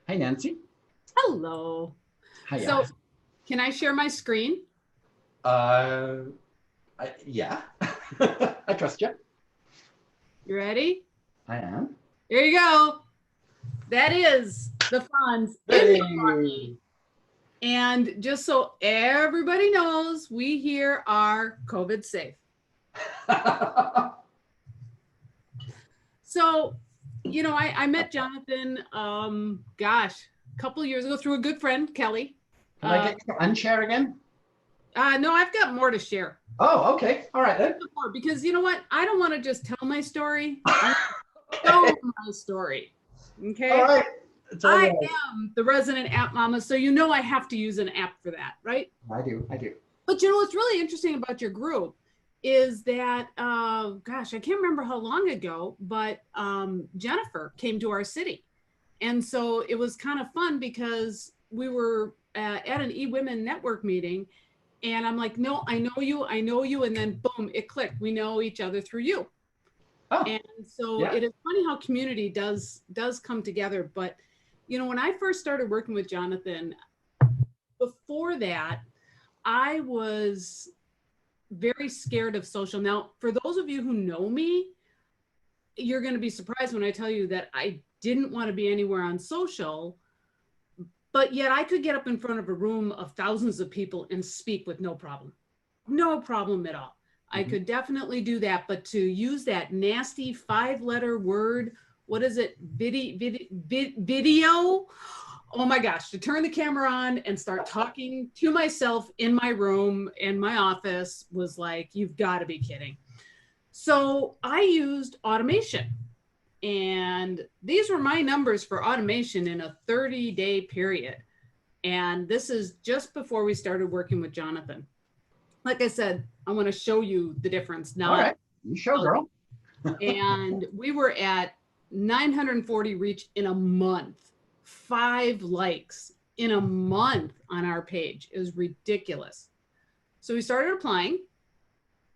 Hi, Nancy. Hello. Hiya. So can I share my screen? Uh, yeah. I trust you. You ready? I am. Here you go. That is the funds in Hey. the money. And just so everybody knows, we here are COVID safe. So, I met Jonathan, a couple of years ago through a good friend, Kelly. Can I get you to unshare again? No, I've got more to share. Oh, okay. All right then. Because you know what? I don't want to just tell my story. I want to tell my story. Okay. All right. I am the resident app mama, so you know I have to use an app for that, right? I do. But you know what's really interesting about your group is that, I can't remember how long ago, but Jennifer came to our city. And so it was kind of fun because we were at an eWomen network meeting and I'm like, no, I know you. And then boom, it clicked. We know each other through you. Oh, and so yeah. It is funny how community does come together. But when I first started working with Jonathan, before that, I was very scared of social. Now, for those of you who know me, you're going to be surprised when I tell you that I didn't want to be anywhere on social, but yet I could get up in front of a room of thousands of people and speak with no problem at all. I could definitely do that, but to use that nasty 5-letter word, what is it? Video? Oh my gosh, to turn the camera on and start talking to myself in my room, in my office, was like, you've got to be kidding. So I used automation. And these were my numbers for automation in a 30-day period. And this is just before we started working with Jonathan. Like I said, I want to show you the difference now. All right. You show, girl. And we were at 940 reach in a month, 5 likes in a month on our page. It was ridiculous. So we started applying,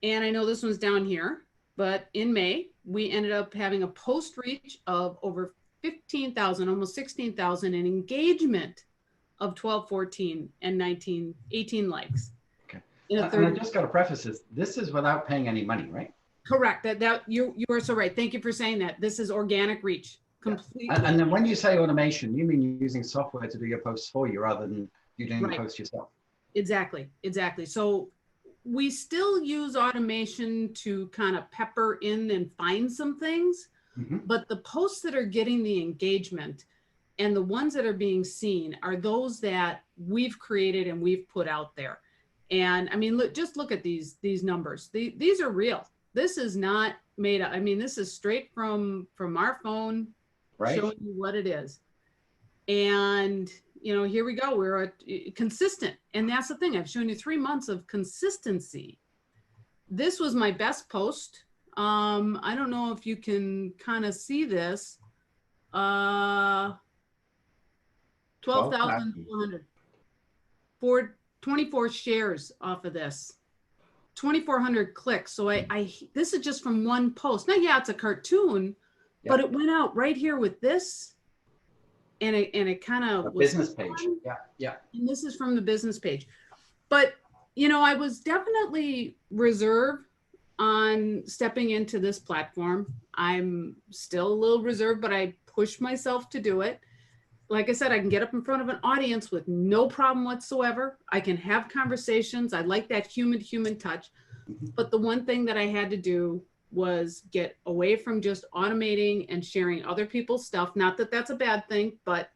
and I know this one's down here, but in May, we ended up having a post reach of over 15,000, almost 16,000, and engagement of 12, 14, and 19, 18 likes. Okay. And I just got to preface this is without paying any money, right? Correct. That you are so right. Thank you for saying that. This is organic reach. Completely. Yeah. And then when you say automation, you mean using software to do your posts for you rather than you doing the posts yourself. Exactly. So we still use automation to kind of pepper in and find some things, but the posts that are getting the engagement and the ones that are being seen are those that we've created and we've put out there. And I mean, just look at these numbers. These are real. This is not made up. I mean, this is straight from our phone, showing you what it is. And here we go. We're consistent. And that's the thing. I've shown you 3 months of consistency. This was my best post. I don't know if you can kind of see this. 12,400 for 24 shares off of this. 2,400 clicks. So this is just from one post. Now, yeah, it's a cartoon, but it went out right here with this. And it kind of was business page. Yeah. And this is from the business page. But, I was definitely reserved on stepping into this platform. I'm still a little reserved, but I pushed myself to do it. Like I said, I can get up in front of an audience with no problem whatsoever. I can have conversations. I like that human touch. But the one thing that I had to do was get away from just automating and sharing other people's stuff. Not that that's a bad thing, but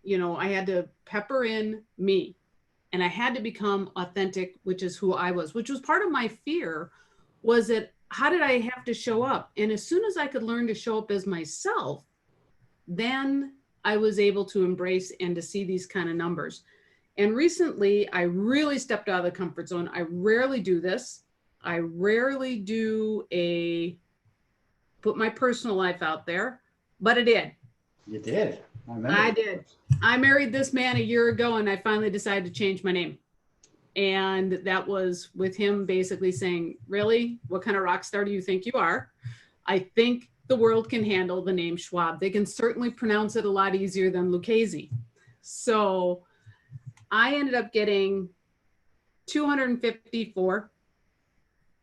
I had to pepper in me, and I had to become authentic, which is who I was, which was part of my fear. Was that how did I have to show up? And as soon as I could learn to show up as myself, then I was able to embrace and to see these kind of numbers. And recently, I really stepped out of the comfort zone. I rarely do this. I rarely put my personal life out there, but I did. You did. I did. I married this man a year ago, and I finally decided to change my name. And that was with him basically saying, really, what kind of rock star do you think you are? I think the world can handle the name Schwab. They can certainly pronounce it a lot easier than Lucchese. So I ended up getting 254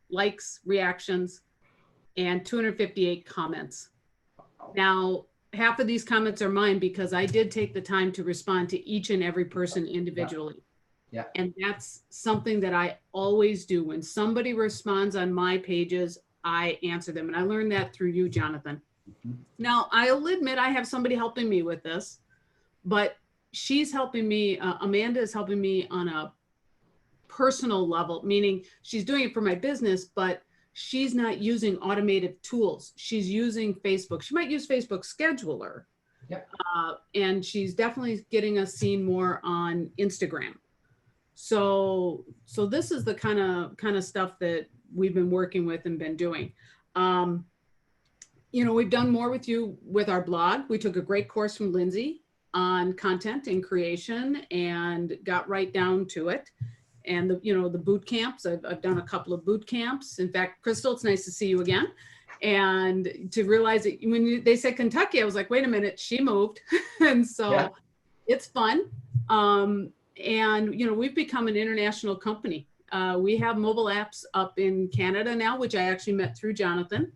likes, reactions, and 258 comments. Now, half of these comments are mine because I did take the time to respond to each and every person individually. Yeah. And that's something that I always do. When somebody responds on my pages, I answer them. And I learned that through you, Jonathan. Mm-hmm. Now, I'll admit I have somebody helping me with this, but she's helping me. Amanda is helping me on a personal level, meaning she's doing it for my business, but she's not using automated tools. She's using Facebook. She might use Facebook Scheduler. Yep. And she's definitely getting us seen more on Instagram. So this is the kind of stuff that we've been working with and been doing. We've done more with you with our blog. We took a great course from Lindsay on content and creation and got right down to it. And the boot camps, I've done a couple of boot camps. In fact, Crystal, it's nice to see you again. And to realize that when they said Kentucky, I was like, wait a minute, she moved. And so It's fun. And, we've become an international company. We have mobile apps up in Canada now, which I actually met through Jonathan,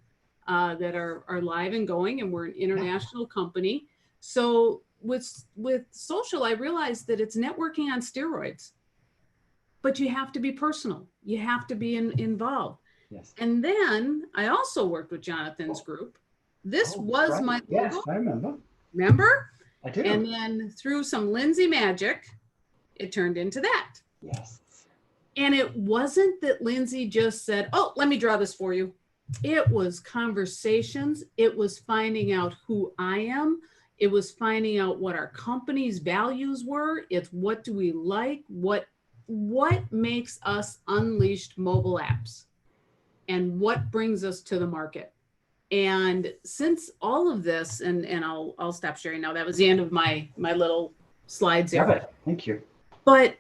that are live and going, and we're an international company. So with social, I realized that it's networking on steroids, but you have to be personal. You have to be involved. Yes. And then I also worked with Jonathan's group. This was right. My logo. Yes, I remember. Remember? I do. And then through some Lindsay magic, it turned into that. Yes. And it wasn't that Lindsay just said, oh, let me draw this for you. It was conversations. It was finding out who I am. It was finding out what our company's values were. It's what do we like? What makes us Unleashed mobile apps? And what brings us to the market? And since all of this, and I'll stop sharing now. That was the end of my little slides there. Love it. Thank you. But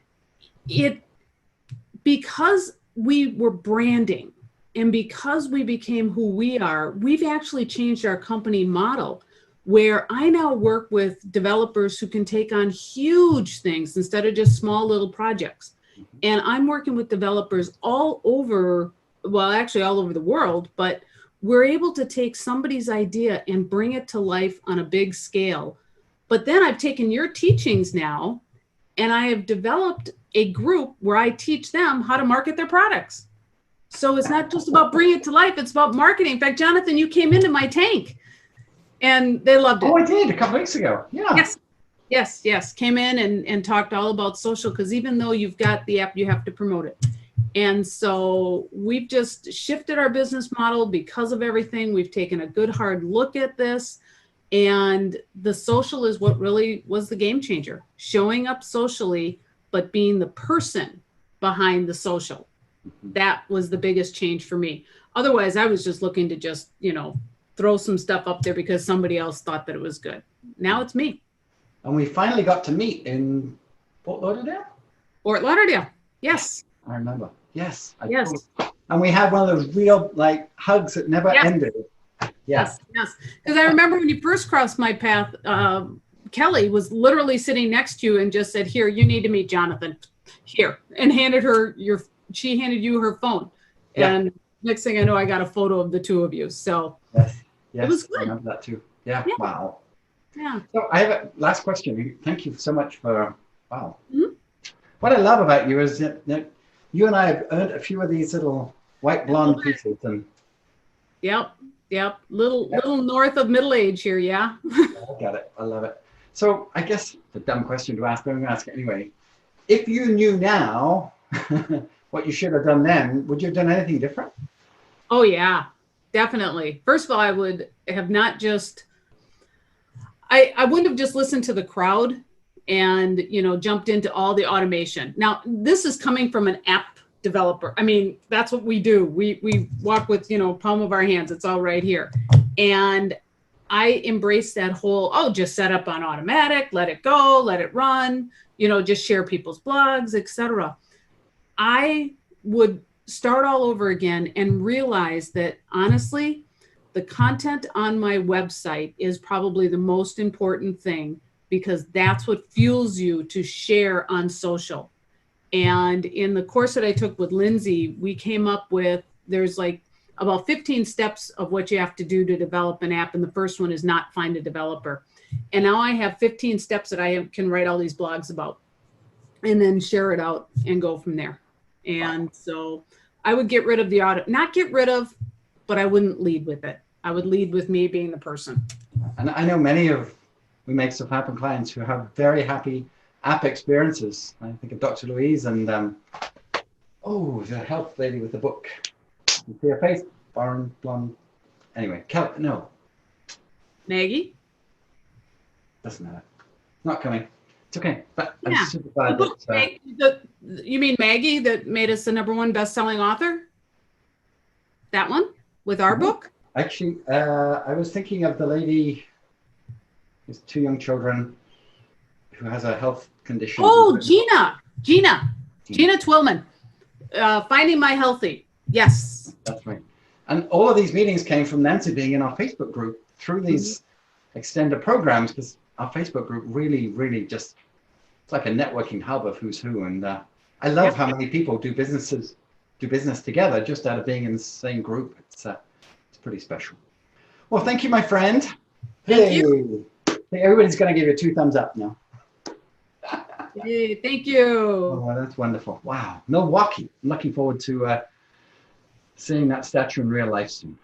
because we were branding and because we became who we are, we've actually changed our company model where I now work with developers who can take on huge things instead of just small little projects. And I'm working with developers all over, well, actually all over the world, but we're able to take somebody's idea and bring it to life on a big scale. But then I've taken your teachings now, and I have developed a group where I teach them how to market their products. So it's not just about bringing it to life, it's about marketing. In fact, Jonathan, you came into my tank and they loved it. Oh, I did a couple weeks ago. Yeah. Yes. Came in and talked all about social, because even though you've got the app, you have to promote it. And so we've just shifted our business model because of everything. We've taken a good hard look at this. And the social is what really was the game changer. Showing up socially, but being the person behind the social. That was the biggest change for me. Otherwise, I was just looking to just, throw some stuff up there because somebody else thought that it was good. Now it's me. And we finally got to meet in Fort Lauderdale? Fort Lauderdale, yes. I remember. Yes. Yes. And we had one of those real hugs that never ended. Yes. Because I remember when you first crossed my path, Kelly was literally sitting next to you and just said, here, you need to meet Jonathan here, and she handed you her phone. Yeah. And next thing I know, I got a photo of the two of you. So yes. It was good. I remember that too. Yeah. Wow. Yeah. So I have a last question. Thank you so much for, wow. Mm-hmm. What I love about you is that you and I have earned a few of these little white blonde pieces. And Yep. Little north of middle age here. Yeah. I got it. I love it. So I guess the dumb question to ask, but I'm going to ask it anyway. If you knew now what you should have done then, would you have done anything different? Oh, yeah, definitely. First of all, I would have not just, I wouldn't have just listened to the crowd and, jumped into all the automation. Now, this is coming from an app developer. I mean, that's what we do. We walk with, palm of our hands. It's all right here. And I embrace that whole, just set up on automatic, let it go, let it run, just share people's blogs, etc. I would start all over again and realize that honestly, the content on my website is probably the most important thing, because that's what fuels you to share on social. And in the course that I took with Lindsay, we came up with, there's like about 15 steps of what you have to do to develop an app. And the first one is not find a developer. And now I have 15 steps that I can write all these blogs about and then share it out and go from there. And so I would get rid of the auto, not get rid of, but I wouldn't lead with it. I would lead with me being the person. And I know many of We Make Stuff Happen clients who have very happy app experiences. I think of Dr. Louise and the health lady with the book. You see her face? Blonde. Anyway, no. Maggie? Doesn't matter. Not coming. It's okay. But Yeah. I'm super glad that... You mean Maggie that made us the #1 best-selling author? That one? With our book? Actually, I was thinking of the lady with 2 young children who has a health condition. Oh, Gina Twillman. Finding My Healthy. Yes. That's right. And all of these meetings came from Nancy being in our Facebook group through these extended programs, because our Facebook group really just, it's like a networking hub of who's who. And I love how many people do business together just out of being in the same group. It's pretty special. Well, thank you, my friend. Thank you. Hey, everybody's going to give you 2 thumbs up now. Hey, thank you. Oh, that's wonderful. Wow. Milwaukee. I'm looking forward to seeing that statue in real life soon.